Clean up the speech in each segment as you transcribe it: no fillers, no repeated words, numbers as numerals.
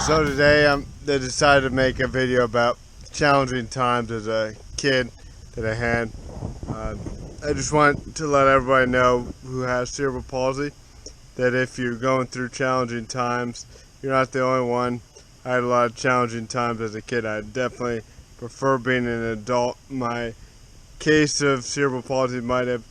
So today I decided to make a video about challenging times as a kid that I had. I just want to let everybody know who has cerebral palsy that if you're going through challenging times, you're not the only one. I had a lot of challenging times as a kid. I definitely prefer being an adult. My case of cerebral palsy might have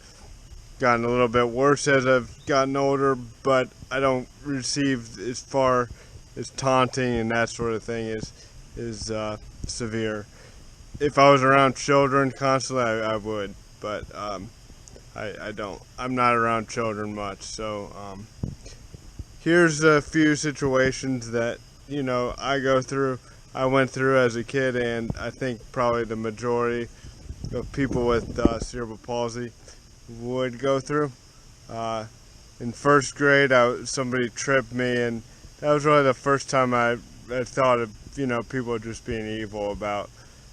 gotten a little bit worse as I've gotten older, but I don't receive as far as taunting and that sort of thing is severe. If I was around children constantly, I would, but I don't. I'm not around children much, so here's a few situations that I went through as a kid, and I think probably the majority of people with cerebral palsy would go through. In first grade, somebody tripped me, and that was really the first time I thought of people just being evil about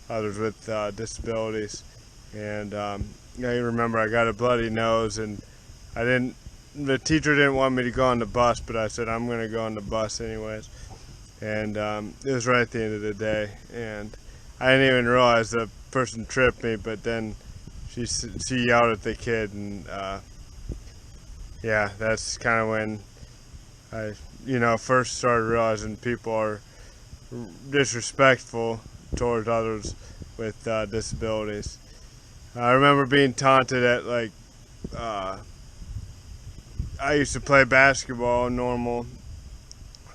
others with disabilities. And I remember I got a bloody nose, and the teacher didn't want me to go on the bus, but I said I'm going to go on the bus anyways. And it was right at the end of the day, and I didn't even realize the person tripped me, but then she yelled at the kid, and yeah, that's kind of when I first started realizing people are disrespectful towards others with disabilities. I remember being taunted at I used to play basketball in normal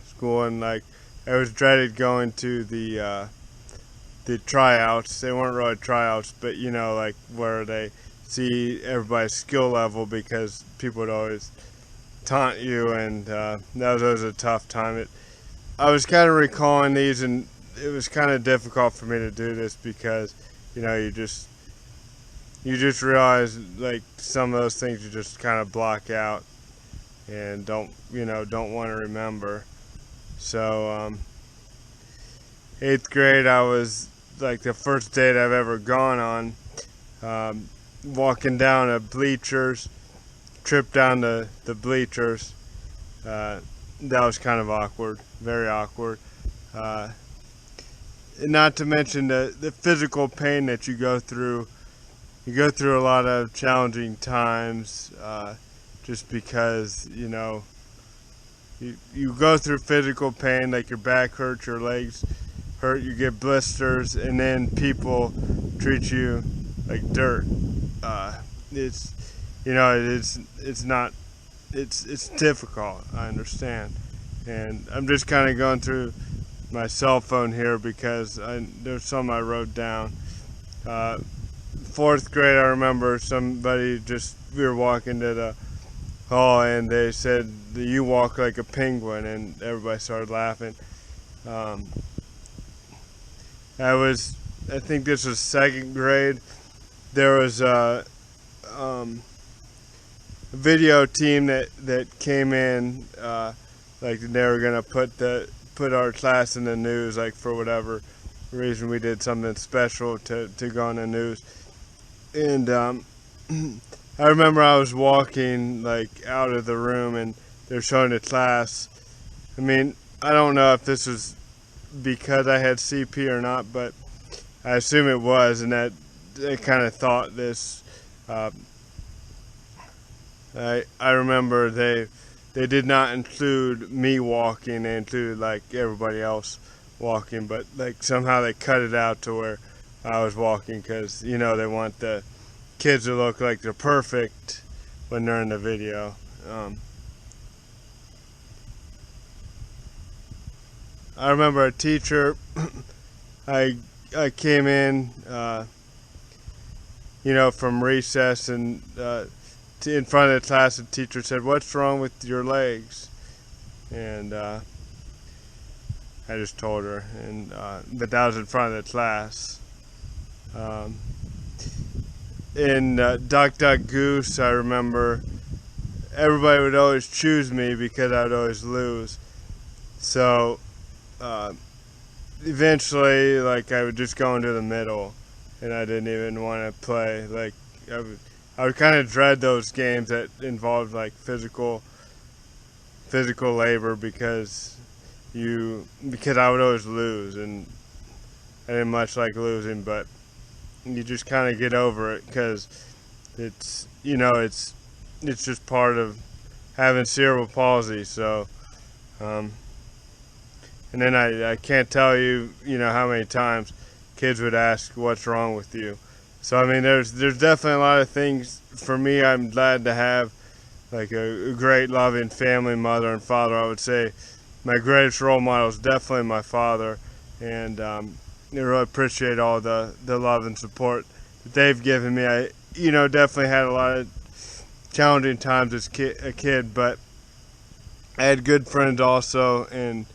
school, and I was dreaded going to the tryouts. They weren't really tryouts, but where they see everybody's skill level, because people would always taunt you, and that was always a tough time. I was kind of recalling these, and it was kind of difficult for me to do this because you just realize some of those things you just kind of block out and don't want to remember. So 8th grade, I was the first date I've ever gone on, walking down the bleachers, tripped down the bleachers. That was kind of awkward, very awkward. And not to mention the physical pain that you go through. You go through a lot of challenging times just because you go through physical pain, like your back hurts, your legs hurt, you get blisters, and then people treat you like dirt. It's difficult, I understand, and I'm just kind of going through my cell phone here because there's some I wrote down. 4th grade, I remember we were walking to the hall, and they said that you walk like a penguin, and everybody started laughing. I think this was 2nd grade. There was a video team that came in, they were gonna put our class in the news, for whatever reason. We did something special to go on the news, and I remember I was walking out of the room, and they're showing the class. I mean, I don't know if this was because I had CP or not, but I assume it was, and that they kind of thought this. I remember they did not include me walking; they included everybody else walking, but somehow they cut it out to where I was walking because they want the kids to look like they're perfect when they're in the video. I remember a teacher. I came in, from recess, and in front of the class, the teacher said, "What's wrong with your legs?" And I just told her, and but that was in front of the class. In Duck Duck Goose, I remember everybody would always choose me because I would always lose. So eventually, I would just go into the middle, and I didn't even want to play. I would kind of dread those games that involved physical labor because because I would always lose, and I didn't much like losing, but you just kind of get over it because it's it's just part of having cerebral palsy. So and then I can't tell you how many times kids would ask what's wrong with you. So I mean there's definitely a lot of things. For me, I'm glad to have like a great loving family, mother and father. I would say my greatest role model is definitely my father, and I really appreciate all the love and support that they've given me. I definitely had a lot of challenging times as a kid, but I had good friends also, and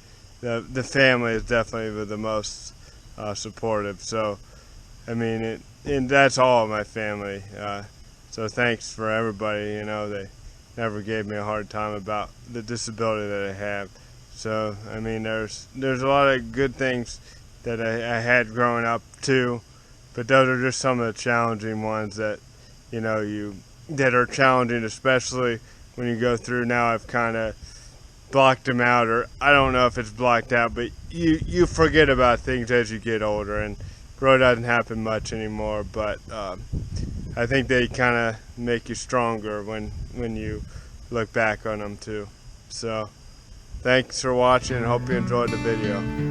the family is definitely the most supportive. So I mean and that's all of my family. So thanks for everybody. They never gave me a hard time about the disability that I have. So I mean there's a lot of good things that I had growing up too, but those are just some of the challenging ones that that are challenging, especially when you go through. Now I've kind of blocked them out, or I don't know if it's blocked out, but you forget about things as you get older, and it really doesn't happen much anymore. But I think they kind of make you stronger when you look back on them too. So thanks for watching, and hope you enjoyed the video.